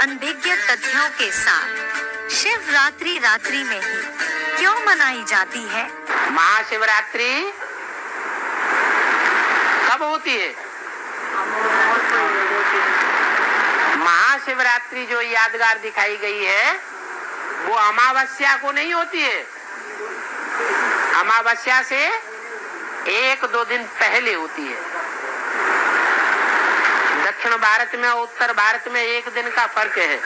अनभिज्ञ तथ्यों के साथ शिवरात्रि रात्रि में ही क्यों मनाई जाती है? महाशिवरात्रि कब होती है? महाशिवरात्रि जो यादगार दिखाई गई है वो अमावस्या को नहीं होती है। अमावस्या से 1-2 दिन पहले होती है। दक्षिण भारत में और उत्तर भारत में 1 दिन का फर्क है।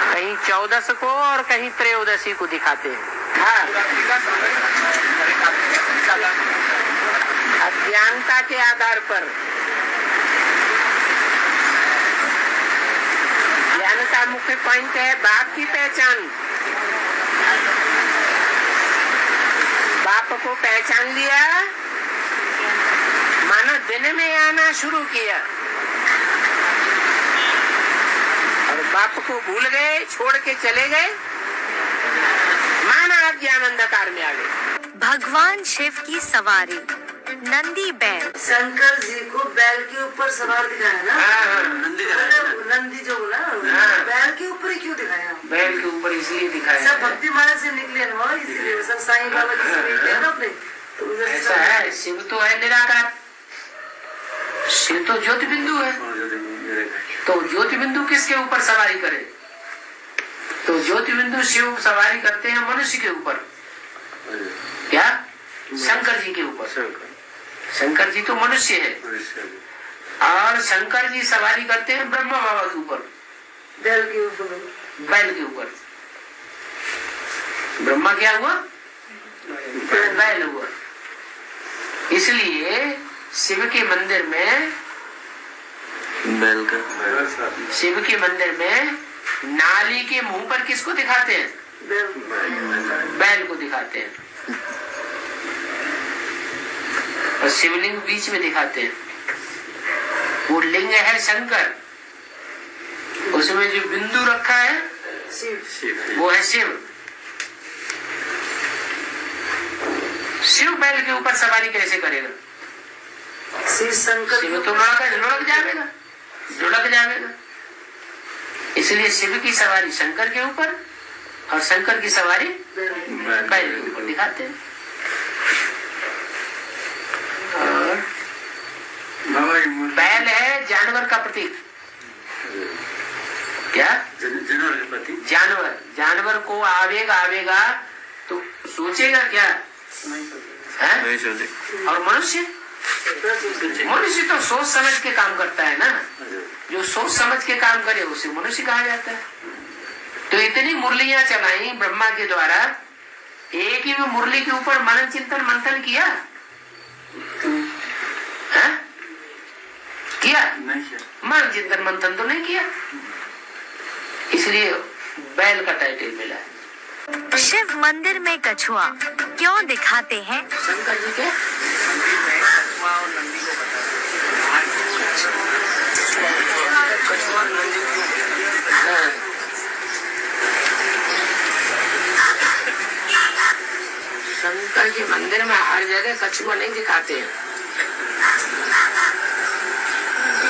कहीं 14 को और कहीं 13 को दिखाते हैं। अज्ञानता के आधार पर, ज्ञान का मुख्य पॉइंट है बाप की पहचान। बाप को पहचान लिया, मानो दिन में आना शुरू किया और बाप को भूल गए, छोड़ के चले गए, माना अज्ञान अंधकार में आ गए। भगवान शिव की सवारी नंदी बैल। शंकर जी को बैल के ऊपर सवार दिखाया ना। नंदी जो बोला बैल के ऊपर ही क्यों दिखाया? बैल के ऊपर इसलिए दिखाया, सब भक्ति मार्ग से निकले ना, इसलिए सब साईं बाबा की सेवा है ना अपने। तो ऐसा है, शिव तो है निराकार, शिव तो ज्योति बिंदु है। तो ज्योति बिंदु किसके ऊपर सवारी करे? तो ज्योति बिंदु शिव सवारी करते हैं मनुष्य के ऊपर। क्या? शंकर जी के ऊपर। शंकर जी तो मनुष्य है और शंकर जी सवारी करते हैं ब्रह्मा बाबा के ऊपर, बैल के ऊपर। बैल के ऊपर। ब्रह्मा क्या हुआ? बैल हुआ। इसलिए शिव के मंदिर में, बैल का, शिव के मंदिर में नाली के मुंह पर किसको दिखाते हैं? बैल को दिखाते हैं और शिवलिंग बीच में दिखाते हैं। वो लिंग है शंकर, उसमें जो बिंदु रखा है वो है शिव। शिव बैल के ऊपर सवारी कैसे करेगा? शिव शंकर शिव तो लुढ़क जाएगा। इसलिए शिव की सवारी शंकर के ऊपर और शंकर की सवारी बैल के ऊपर दिखाते हैं। और बैल है जानवर का प्रतीक। क्या? जानवर का प्रतीक। जानवर को आवेगा तो सोचेगा क्या? नहीं सोचे। और मनुष्य तो सोच समझ के काम करता है ना। जो सोच समझ के काम करे उसे मनुष्य कहा जाता है। तो इतनी मुरलियां चलाई ब्रह्मा के द्वारा, एक ही मुरली के ऊपर मनन चिंतन मंथन किया? किया? मनन चिंतन मंथन तो नहीं किया, इसलिए बैल का टाइटल मिला है। शिव मंदिर में कछुआ क्यों दिखाते हैं? शंकर जी के कछुआ और नंदी को कछुआ नंदी शंकर जी मंदिर में हर जगह कछुआ नहीं दिखाते हैं।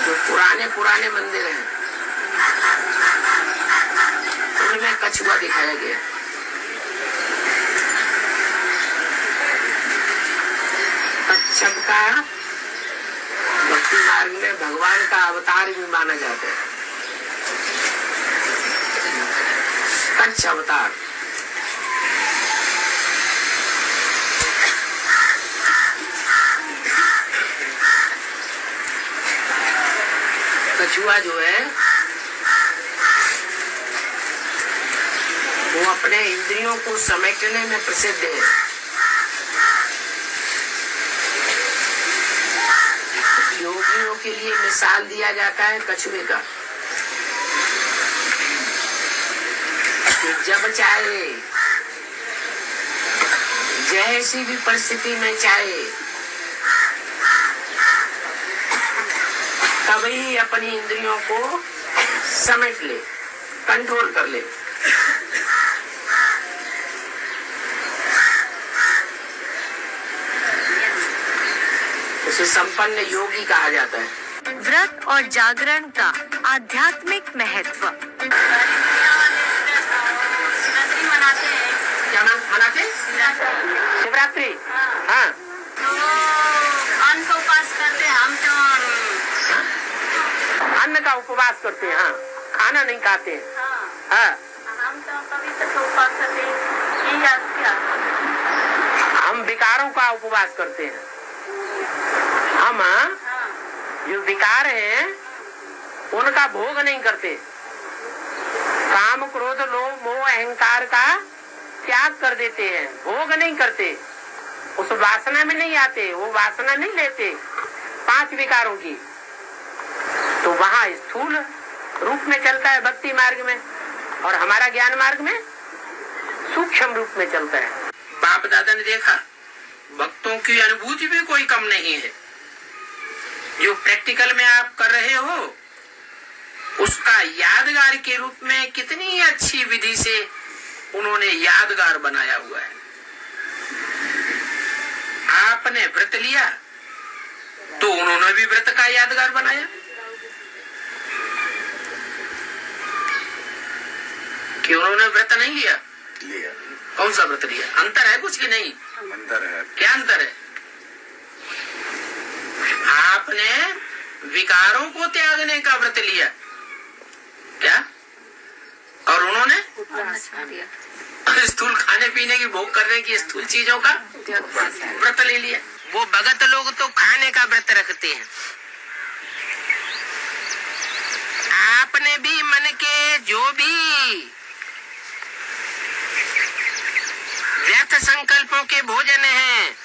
जो पुराने मंदिर हैं उनमें कछुआ दिखाया गया। कच्छप का भक्ति मार्ग में भगवान का अवतार भी माना जाता है। कच्छ अवतार। कछुआ जो है वो अपने इंद्रियों को समेटने में प्रसिद्ध है। योगियों के लिए मिसाल दिया जाता है कछुए का कि जब चाहे, जैसी भी परिस्थिति में चाहे, तभी अपनी इंद्रियों को समेट ले, कंट्रोल कर ले। उसे संपन्न योगी कहा जाता है। व्रत और जागरण का आध्यात्मिक महत्व। शिवरात्रि मनाते हैं। क्या मनाते? शिवरात्रि। हाँ। तो अन्न का उपवास करते हैं हम तो। अन्न का उपवास करते हैं, हाँ, खाना नहीं खाते हैं। हाँ। हम तो पवित्र का उपवास करते हैं। ये याद क्या? हम विकारों का उपवास करते हैं। हम जो विकार हैं उनका भोग नहीं करते। काम क्रोध लोभ मोह अहंकार का त्याग कर देते हैं, भोग नहीं करते, उस वासना में नहीं आते, वो वासना नहीं लेते 5 विकारों की। तो वहाँ स्थूल रूप में चलता है भक्ति मार्ग में, और हमारा ज्ञान मार्ग में सूक्ष्म रूप में चलता है। बाप दादा ने देखा भक्तों की अनुभूति भी कोई कम नहीं है। जो प्रैक्टिकल में आप कर रहे हो उसका यादगार के रूप में कितनी अच्छी विधि से उन्होंने यादगार बनाया हुआ है। आपने व्रत लिया तो उन्होंने भी व्रत का यादगार बनाया। कि उन्होंने व्रत नहीं लिया? कौन सा व्रत लिया? अंतर है कुछ कि नहीं? अंतर है। क्या अंतर है? आपने विकारों को त्यागने का व्रत लिया क्या, और उन्होंने स्थूल खाने पीने की भोग करने की स्थूल चीजों का व्रत ले लिया। वो भगत लोग तो खाने का व्रत रखते हैं। आपने भी मन के जो भी व्यर्थ संकल्पों के भोजन हैं,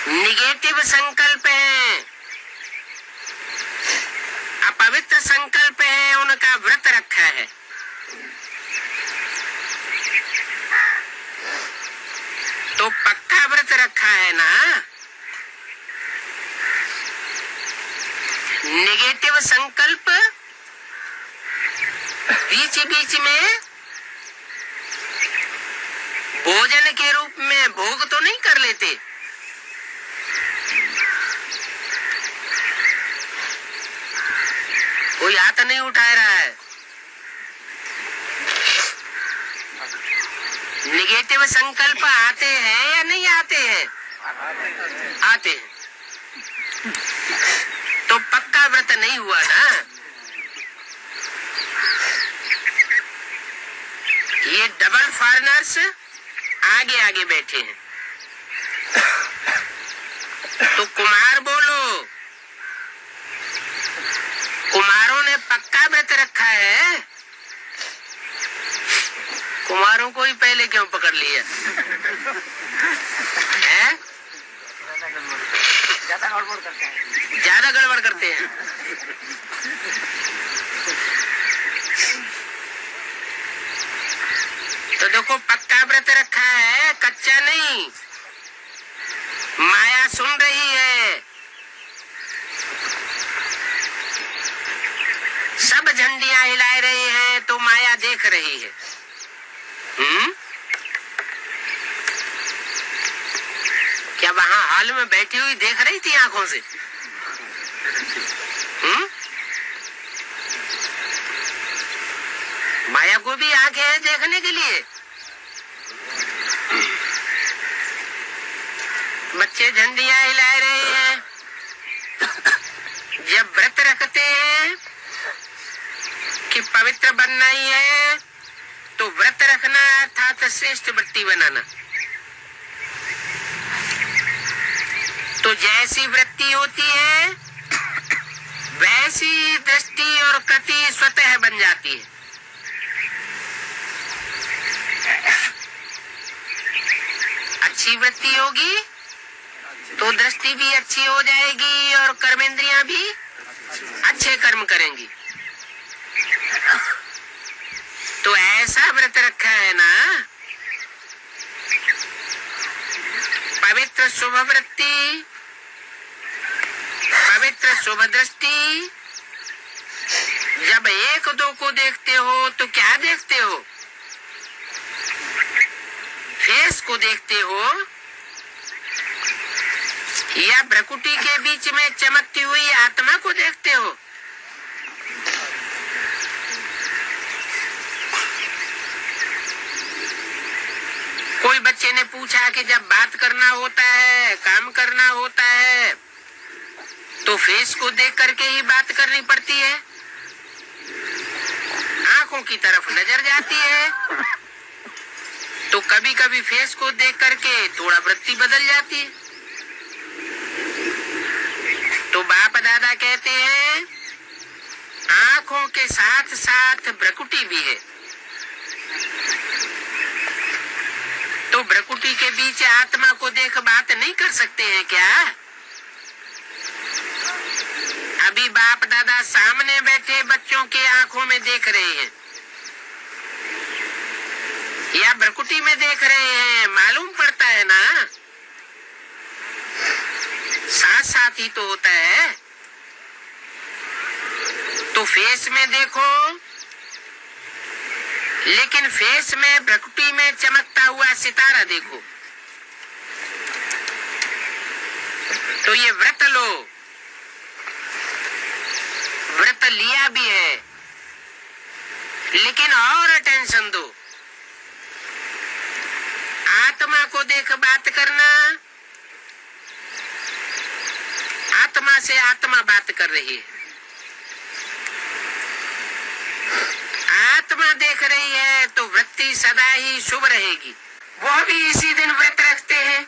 निगेटिव संकल्प हैं, अपवित्र संकल्प हैं, उनका व्रत रखा है। तो पक्का व्रत रखा है ना। निगेटिव संकल्प बीच बीच में भोजन के रूप में भोग तो नहीं कर लेते। कोई हाथ नहीं उठा रहा है। निगेटिव संकल्प आते हैं या नहीं आते हैं? आते हैं। तो पक्का व्रत नहीं हुआ ना। ये डबल फॉरेनर्स आगे आगे बैठे हैं। तो कुमार बोलो, कुमारों ने पक्का व्रत रखा है। कुमारों को ही पहले क्यों पकड़ लिया है? ज्यादा गड़बड़ करते हैं। तो देखो पक्का व्रत रखा है, कच्चा नहीं। माया सुन रही है, सब झंडियां हिला रही हैं तो माया देख रही है। क्या वहां हाल में बैठी हुई देख रही थी आंखों से? माया को भी आंखें हैं देखने के लिए। बच्चे झंडियां हिला रहे हैं। जब व्रत रखते हैं कि पवित्र बनना ही है, तो व्रत रखना अर्थात श्रेष्ठ बट्टी बनाना। तो जैसी वृत्ति होती है वैसी दृष्टि और कृति स्वतः बन जाती है। अच्छी वृत्ति होगी तो दृष्टि भी अच्छी हो जाएगी और कर्मेंद्रियां भी अच्छे कर्म करेंगी। तो ऐसा व्रत रखा है ना, पवित्र शुभ वृत्ति, पवित्र शुभ दृष्टि। जब एक दो को देखते हो तो क्या देखते हो? फेस को देखते हो, या भ्रकुटी के बीच में चमकती हुई आत्मा को देखते हो? कोई बच्चे ने पूछा कि जब बात करना होता है, काम करना होता है, तो फेस को देख करके ही बात करनी पड़ती है? आंखों की तरफ नजर जाती है, तो कभी कभी फेस को देख करके थोड़ा वृत्ति बदल जाती है। तो बाप दादा कहते हैं आंखों के साथ साथ भ्रकुटी भी है। तो भ्रकुटी के बीच आत्मा को देख बात नहीं कर सकते हैं क्या? अभी बाप दादा सामने बैठे बच्चों के आंखों में देख रहे हैं या भ्रकुटी में देख रहे हैं, मालूम पड़ता है ना, साथ साथ ही तो होता है। तो फेस में देखो, लेकिन फेस में भ्रकुटी में चमकता हुआ सितारा देखो। तो ये व्रत लो, व्रत लिया भी है, लेकिन और अटेंशन दो। आत्मा को देख बात करना, आत्मा से आत्मा बात कर रही है, आत्मा देख रही है, तो वृत्ति सदा ही शुभ रहेगी। वो भी इसी दिन व्रत रखते हैं।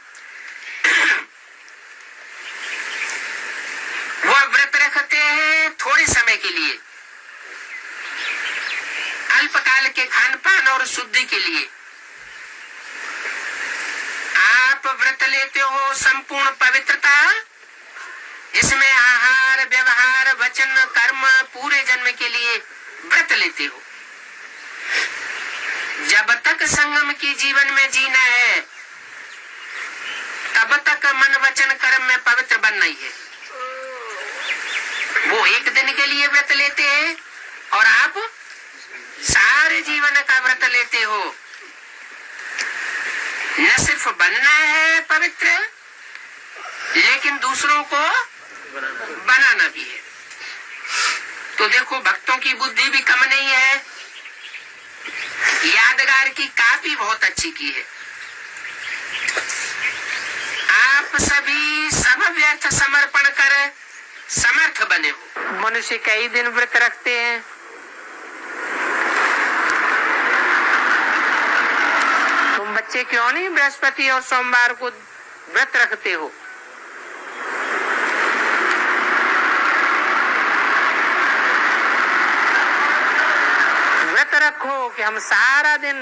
वो व्रत रखते हैं थोड़े समय के लिए, अल्पकाल के खान पान और शुद्धि के लिए। आप व्रत लेते हो संपूर्ण पवित्रता, जिसमें आहार, व्यवहार, वचन, कर्म पूरे जन्म के लिए व्रत लेते हो। जब तक संगम की जीवन में जीना है, तब तक मन, वचन, कर्म में पवित्र बनना ही है। वो एक दिन के लिए व्रत लेते हैं और आप सारे जीवन का व्रत लेते हो। न सिर्फ बनना है पवित्र, लेकिन दूसरों को बनाना भी है। तो देखो, भक्तों की बुद्धि भी कम नहीं है। यादगार की कापी बहुत अच्छी की है। आप सभी सब व्यर्थ समर्पण कर समर्थ बने हो। मनुष्य कई दिन व्रत रखते हैं। तुम बच्चे क्यों नहीं बृहस्पति और सोमवार को व्रत रखते हो? व्रत रखो कि हम सारा दिन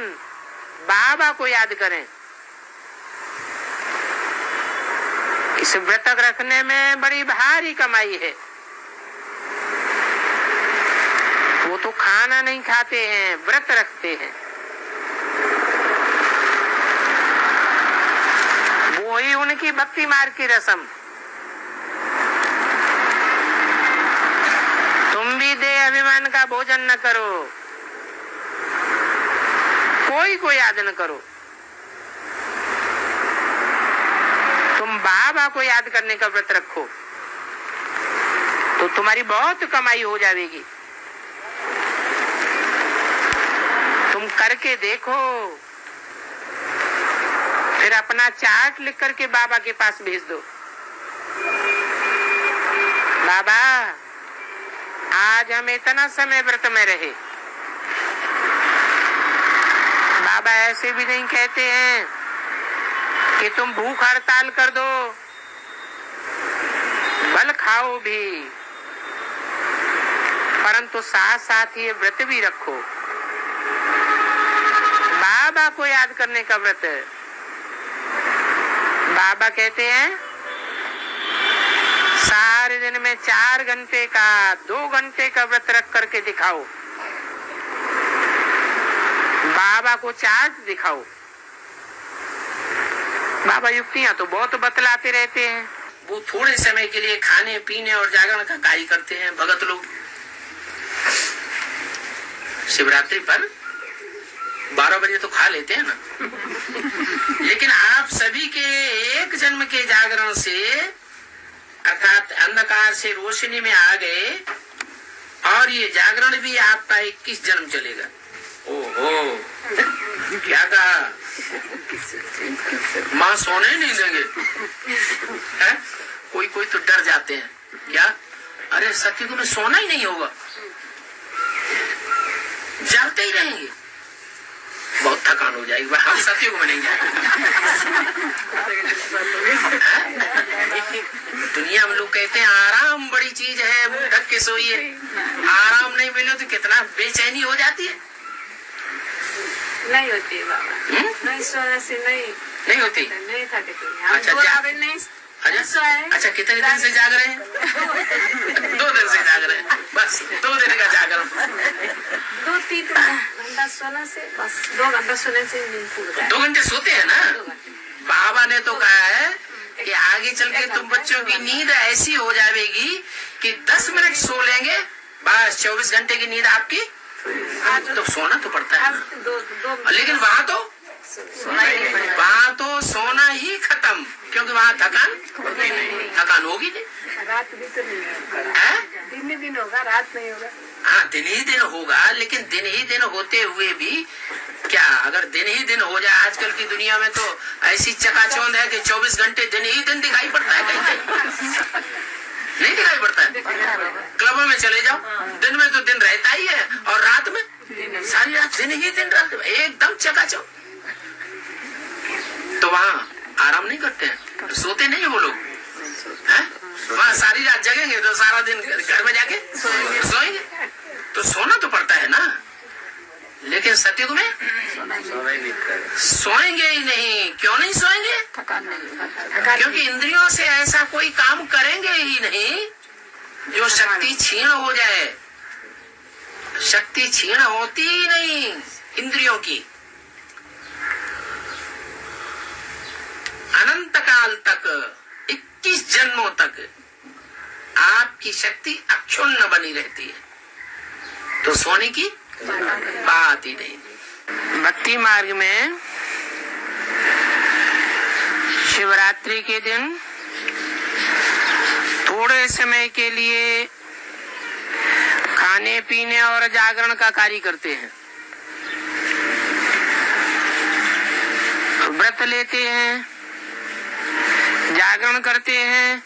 बाबा को याद करें। इस व्रत रखने में बड़ी भारी कमाई है। वो तो खाना नहीं खाते हैं, व्रत रखते हैं। वो ही उनकी भक्ति मार्ग की रस्म। तुम भी देह अभिमान का भोजन न करो, कोई को याद न करो। तुम बाबा को याद करने का व्रत रखो, तो तुम्हारी बहुत कमाई हो जाएगी। तुम करके देखो, फिर अपना चार्ट लिख करके बाबा के पास भेज दो। बाबा, आज हम इतना समय व्रत में रहे। बाबा ऐसे भी नहीं कहते हैं कि तुम भूख हड़ताल कर दो, बल खाओ भी, परंतु साथ साथ ये व्रत भी रखो। बाबा को याद करने का व्रत। बाबा कहते हैं सारे दिन में 4 घंटे का, 2 घंटे का व्रत रख करके दिखाओ। बाबा को चार्ट दिखाओ। बाबा युक्तियां तो बहुत बतलाते रहते हैं। वो थोड़े समय के लिए खाने पीने और जागरण का कार्य करते हैं भगत लोग। शिवरात्रि पर 12 बजे तो खा लेते हैं ना। लेकिन आप सभी के एक जन्म के जागरण से अर्थात अंधकार से रोशनी में आ गए और ये जागरण भी आपका 21 जन्म चलेगा। ओहो, क्या कहा? माँ सोने नहीं देंगे है? कोई तो डर जाते हैं, क्या अरे सतयुग में सोना ही नहीं होगा, जागते ही रहेंगे, बहुत थकान हो जाएगी, हम सतयुग में नहीं जाएंगे। दुनिया में लोग कहते हैं आराम बड़ी चीज है, मुंह ढक के सोइए, आराम नहीं मिले तो कितना बेचैनी हो जाती है। नहीं होती है बाबा, नहीं सोने से नहीं होती, नहीं थके। अच्छा कितने दिन से जाग रहे हैं? 2 दिन से जाग रहे हैं, बस 2 दिन का जागरण। 2-3 घंटा सोने से बस, 2 घंटा सोने से नींद पूरा। 2 घंटे सोते हैं ना? बाबा ने तो कहा है कि आगे चल के तुम बच्चों की नींद ऐसी हो जाएगी कि 10 मिनट सो लेंगे, बस 24 घंटे की नींद आपकी। तो सोना तो पड़ता है ना, लेकिन वहाँ तो सोना ही खत्म, क्योंकि वहाँ थकान होगी नहीं। रात भी तो नहीं होगा, दिन ही दिन होगा, रात नहीं होगा। हाँ, दिन ही दिन होगा, लेकिन दिन ही दिन होते हुए भी क्या, अगर दिन ही दिन हो जाए, आजकल की दुनिया में तो ऐसी चकाचौंध है कि 24 घंटे दिन ही दिन दिखाई पड़ता है, कहीं नहीं दिखाई पड़ता है। क्लबों में चले जाओ, दिन में तो दिन रहता ही है, और रात में सारी रात दिन ही दिन रहता है, एकदम चकाचौंध। तो वहाँ आराम नहीं करते हैं, सोते नहीं है वो लोग, वहाँ सारी रात जगेंगे तो सारा दिन घर में जाके सोएंगे। तो सोना तो पड़ता है ना, लेकिन सतयुग में सोएंगे ही नहीं। क्यों नहीं सोएंगे? क्योंकि इंद्रियों से ऐसा कोई काम करेंगे ही नहीं जो शक्ति क्षीण हो जाए। शक्ति क्षीण होती ही नहीं इंद्रियों की। अनंत काल तक, 21 जन्मों तक आपकी शक्ति अक्षुण्ण बनी रहती है, तो सोने की बात ही नहीं। भक्ति मार्ग में शिवरात्रि के दिन थोड़े समय के लिए खाने पीने और जागरण का कार्य करते हैं, व्रत लेते हैं, जागरण करते हैं,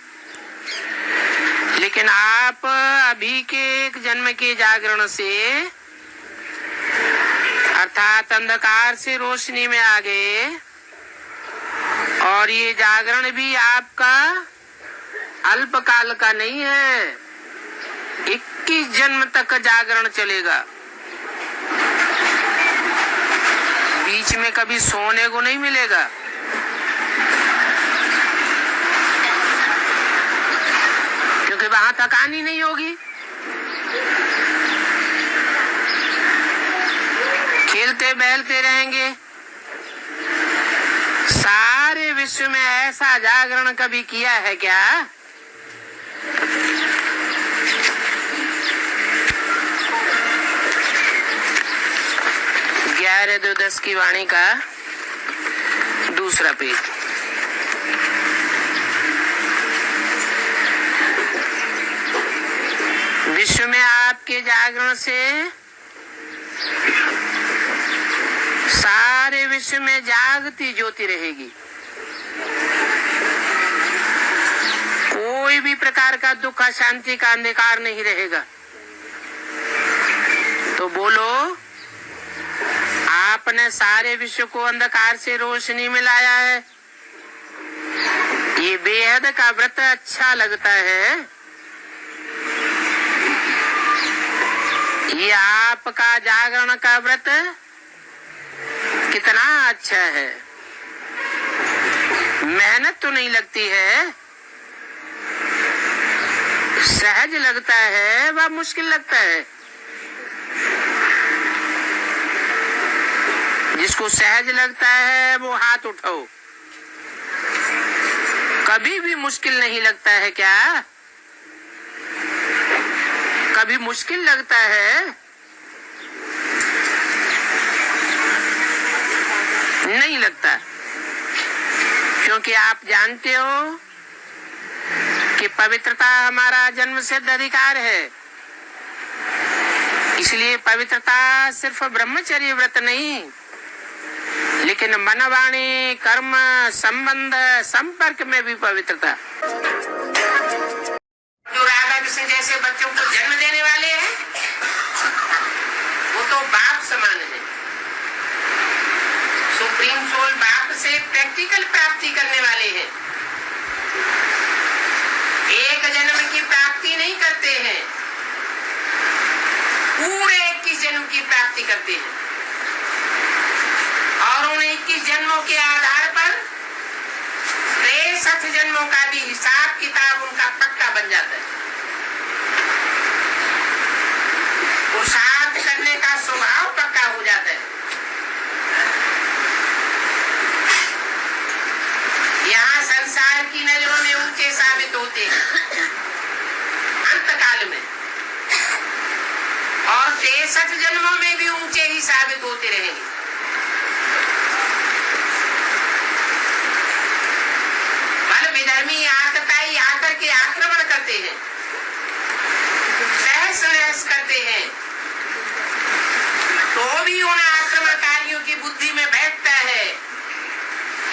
लेकिन आप अभी के 1 जन्म के जागरण से अर्थात अंधकार से रोशनी में आ गए, और ये जागरण भी आपका अल्पकाल का नहीं है, 21 जन्म तक जागरण चलेगा। बीच में कभी सोने को नहीं मिलेगा। क्योंकि वहां थकान ही नहीं होगी, खेलते बहलते रहेंगे। सारे विश्व में ऐसा जागरण कभी किया है क्या? 11-2-10 की वाणी का दूसरा पेज। विश्व में आपके जागरण से सारे विश्व में जागती ज्योति रहेगी। कोई भी प्रकार का दुख अशांति का अंधकार नहीं रहेगा। तो बोलो, आपने सारे विश्व को अंधकार से रोशनी में लाया है। ये बेहद का व्रत अच्छा लगता है। ये आपका जागरण का व्रत कितना अच्छा है। मेहनत तो नहीं लगती है, सहज लगता है व मुश्किल लगता है। जिसको सहज लगता है वो हाथ उठाओ। कभी भी मुश्किल नहीं लगता है क्या? कभी मुश्किल लगता है? नहीं लगता, क्योंकि आप जानते हो कि पवित्रता हमारा जन्म सिद्ध अधिकार है। इसलिए पवित्रता सिर्फ ब्रह्मचर्य व्रत नहीं, लेकिन मन, वाणी, कर्म, संबंध, संपर्क में भी पवित्रता। जो राधा कृष्ण जैसे बच्चों को जन्म देने वाले हैं, वो तो बाप समान है। सुप्रीम सोल बाप से प्रैक्टिकल प्राप्ति करने वाले हैं। एक जन्म की प्राप्ति नहीं करते हैं, पूरे 21 जन्म की प्राप्ति करते हैं। और उन 21 जन्मों के आधार पर 63 जन्मों का भी हिसाब किताब उनका पक्का बन जाता है। पुरुषार्थ करने का स्वभाव पक्का हो जाता है। यहाँ संसार की नजरों में ऊंचे साबित होते हैं अंतकाल में, और 63 जन्मों में भी ऊंचे ही साबित होते रहेंगे। बल विधर्मी आतताई आकर के आक्रमण करते हैं, तहस नहस करते हैं, तो भी उन आक्रमणकारियों की बुद्धि में बैठता है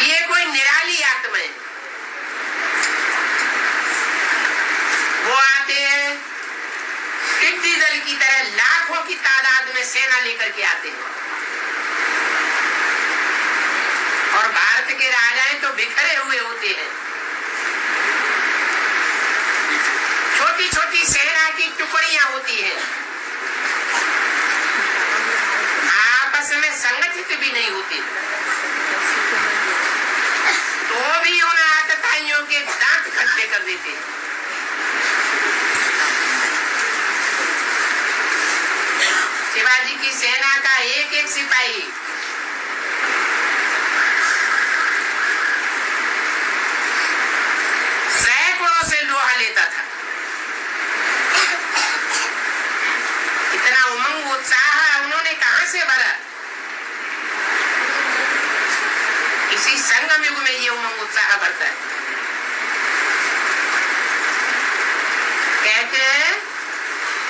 ये कोई निराली आत्मा है। वो आते हैं टिड्डी दल की तरह, लाखों की तादाद में सेना लेकर के आते हैं, और भारत के राजाएं तो बिखरे हुए होते हैं। छोटी छोटी सेना की टुकड़ियां होती हैं, आपस में संगठित भी नहीं होती, तो भी उन आतताइयों के दांत खट्टे कर देते हैं। शिवाजी की सेना का एक एक सिपाही सैकड़ों से लोहा लेता था। इतना उमंग उत्साह उन्होंने कहां से भरा? इसी संगम युग में ये उमंग उत्साह बढ़ता है। कहते हैं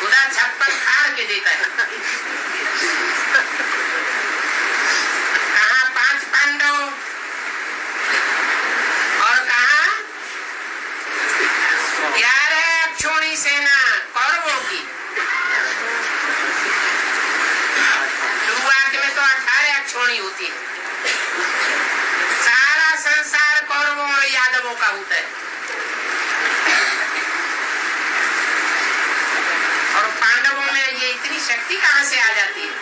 खुदा छप्पर फाड़ के देता है। कहाँ 5 पांडव और कहाँ 11 अक्षौणी सेना कौरवों की। शुरुआत में तो 18 अक्षौणी होती है। सारा संसार कौरवों और यादवों का होता है, और पांडवों में ये इतनी शक्ति कहां से आ जाती है?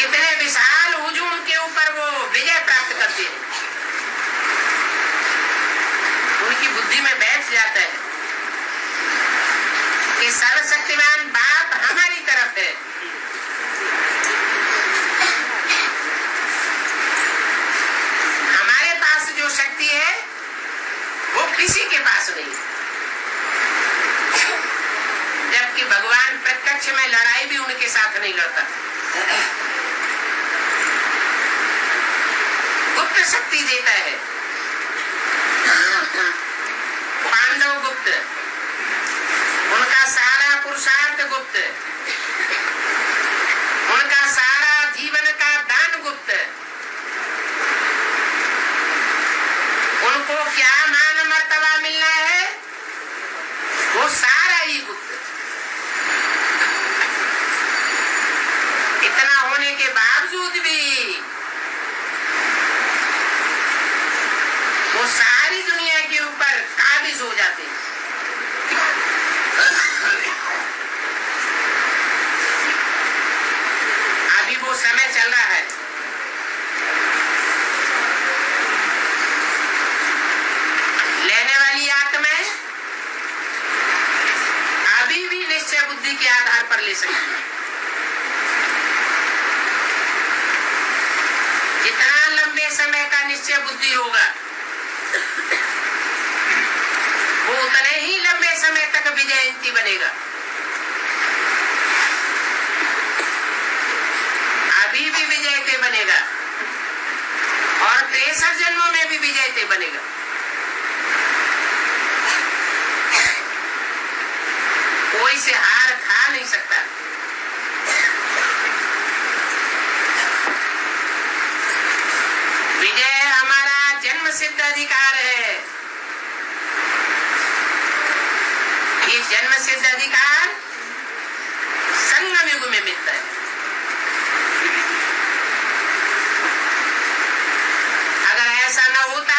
इतने विशाल हुजूम के ऊपर वो विजय प्राप्त करते हैं। उनकी बुद्धि में बैठ जाता है कि सर्वशक्तिमान बाप हमारी तरफ है। हमारे पास जो शक्ति है वो किसी के पास नहीं। जबकि भगवान प्रत्यक्ष में लड़ाई भी उनके साथ नहीं लड़ता। गुप्त शक्ति देता है। पांडव गुप्त, उनका सारा पुरुषार्थ गुप्त, उनका सारा जीवन का दान गुप्त, उनको क्या मान मर्तबा मिलना है वो सारा ही गुप्त। इतना होने के बावजूद भी वो सारी दुनिया के ऊपर काबिज हो जाते हैं। अभी वो समय चल रहा है, लेने वाली आत्माएं अभी भी निश्चय बुद्धि के आधार पर ले सकती है। जितना लंबे समय का निश्चय बुद्धि होगा, वो उतने ही लंबे समय तक विजयंती बनेगा। अभी भी विजय के बने विजयते बनेगा। कोई से हार खा नहीं सकता। विजय हमारा जन्म सिद्ध अधिकार है। ये जन्म सिद्ध अधिकार संगम युग में मिलता है। अगर ऐसा न होता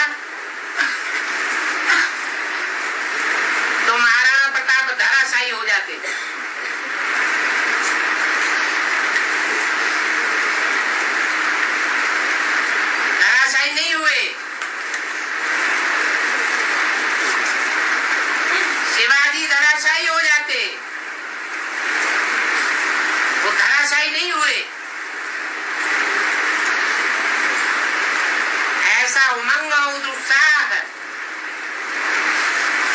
तो महाराणा प्रताप धराशायी हो जाते। धराशायी नहीं हुए। शिवाजी धराशायी हो जाते, वो धराशायी नहीं हुए। ऐसा उमंग और उत्साह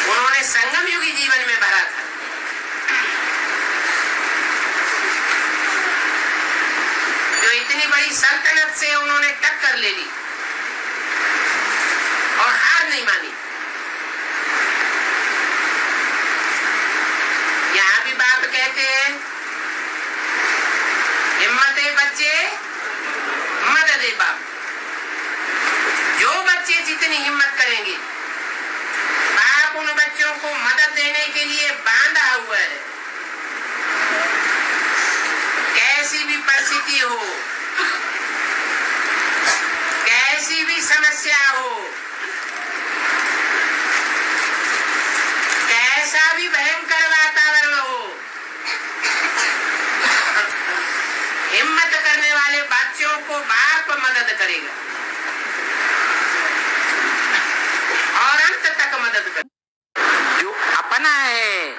उन्होंने संगम युगी जीवन में भरा था। जो इतनी बड़ी सल्तनत से उन्होंने टक्कर ले ली और हार नहीं मानी। यहाँ भी बाप कहते हैं, हिम्मते बच्चे मदद बाप। जो बच्चे जितनी हिम्मत करेंगे, बाप उन बच्चों को मदद देने के लिए बांधा हुआ है। कैसी भी परिस्थिति हो, कैसी भी समस्या हो, कैसा भी भयंकर वातावरण हो, हिम्मत करने वाले बच्चों को बाप मदद करेगा और अंत तक मदद करेगा। जो अपना है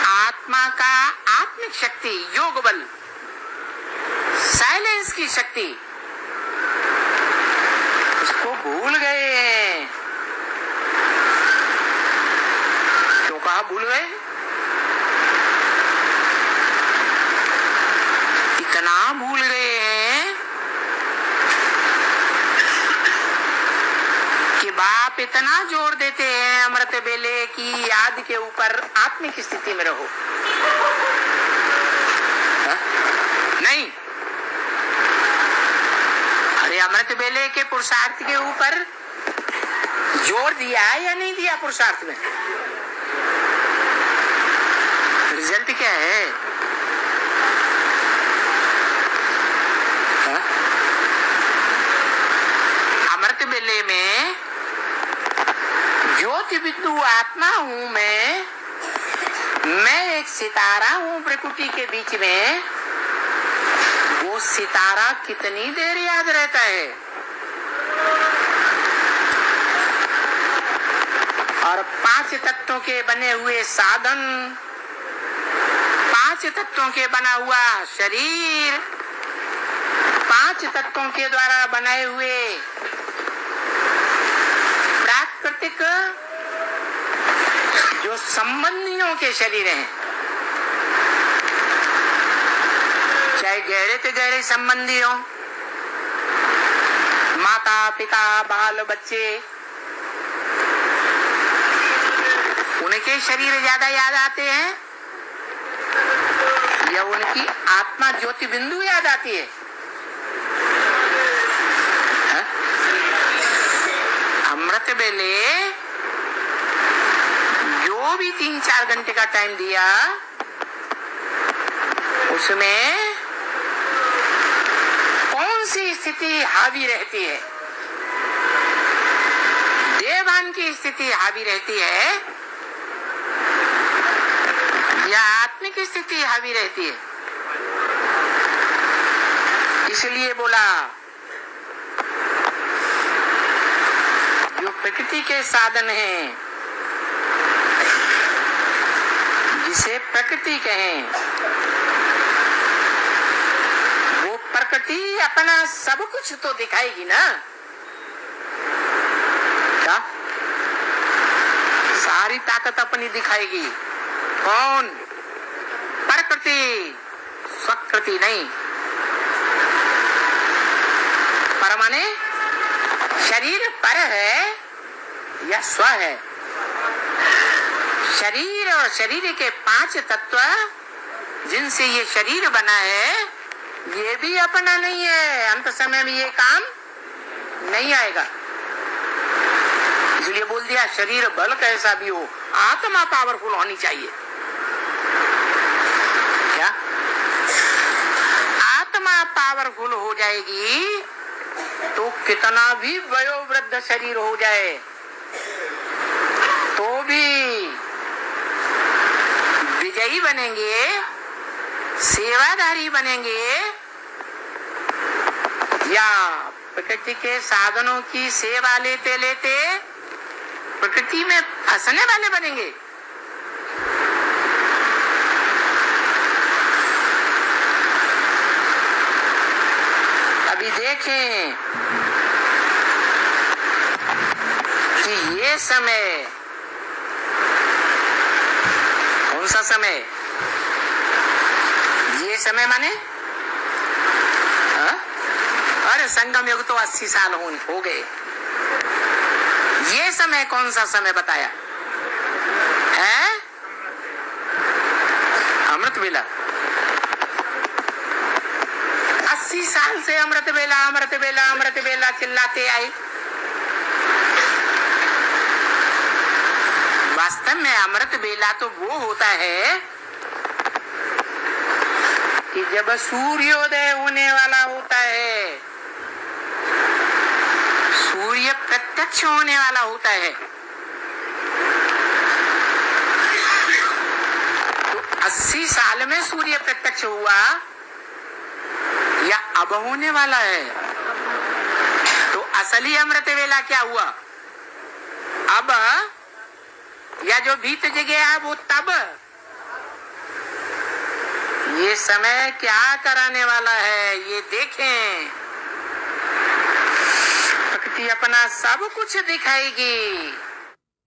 आत्मा का आत्मिक शक्ति, योग बल, साइलेंस की शक्ति, उसको भूल गए हैं। क्यों कहा भूल गए? इतना भूल गए हैं कि बाप इतना जोर देते हैं अमृत बेले की याद के ऊपर आत्मिक स्थिति में रहो। नहीं, अरे अमृत बेले के पुरुषार्थ के ऊपर जोर दिया है या नहीं दिया? पुरुषार्थ में रिजल्ट क्या है? अमृत बेले में ज्योति बिंदु आत्मा हूं मैं एक सितारा हूं प्रकृति के बीच में। वो सितारा कितनी देर याद रहता है? और 5 तत्वों के बने हुए साधन, 5 तत्वों के बना हुआ शरीर, 5 तत्वों के द्वारा बनाए हुए प्राकृतिक जो संबंधियों के शरीर हैं, चाहे गहरे से गहरे संबंधी हो, माता पिता बाल बच्चे, उनके शरीर ज्यादा याद आते हैं या उनकी आत्मा ज्योति बिंदु याद आती है? अमृत बेले जो भी 3-4 घंटे का टाइम दिया, उसमें कौन सी स्थिति हावी रहती है? देवान की स्थिति हावी रहती है या आत्मिक स्थिति हावी रहती है? इसलिए बोला जो प्रकृति के साधन हैं, जिसे प्रकृति कहें, वो प्रकृति अपना सब कुछ तो दिखाएगी ना। क्या? सारी ताकत अपनी दिखाएगी। कौन? प्रकृति, स्वकृति नहीं। पर माने शरीर पर है या स्व है। शरीर और शरीर के 5 तत्व जिनसे ये शरीर बना है, ये भी अपना नहीं है। अंत समय में ये काम नहीं आएगा। इसलिए बोल दिया शरीर बल कैसा भी हो, आत्मा पावरफुल होनी चाहिए। क्या आत्मा पावरफुल हो जाएगी तो कितना भी वयोवृद्ध शरीर हो जाए तो भी विजयी बनेंगे, सेवादारी बनेंगे, या प्रकृति के साधनों की सेवा लेते लेते प्रकृति में फंसने वाले बनेंगे। अभी देखें कि ये समय, कौन सा समय, ये समय माने अरे संगम युग तो 80 साल हो गए। ये समय कौन सा समय बताया है? अमृत वेला। 80 साल से अमृत वेला अमृत वेला अमृत वेला चिल्लाते आए। वास्तव में अमृत वेला तो वो होता है कि जब सूर्योदय होने वाला होता है, सूर्य प्रत्यक्ष होने वाला होता है। तो 80 साल में सूर्य प्रत्यक्ष हुआ या अब होने वाला है? तो असली अमृत वेला क्या हुआ? अब या जो बीत गया वो तब? ये समय क्या कराने वाला है ये देखें। प्रकृति अपना सब कुछ दिखाएगी।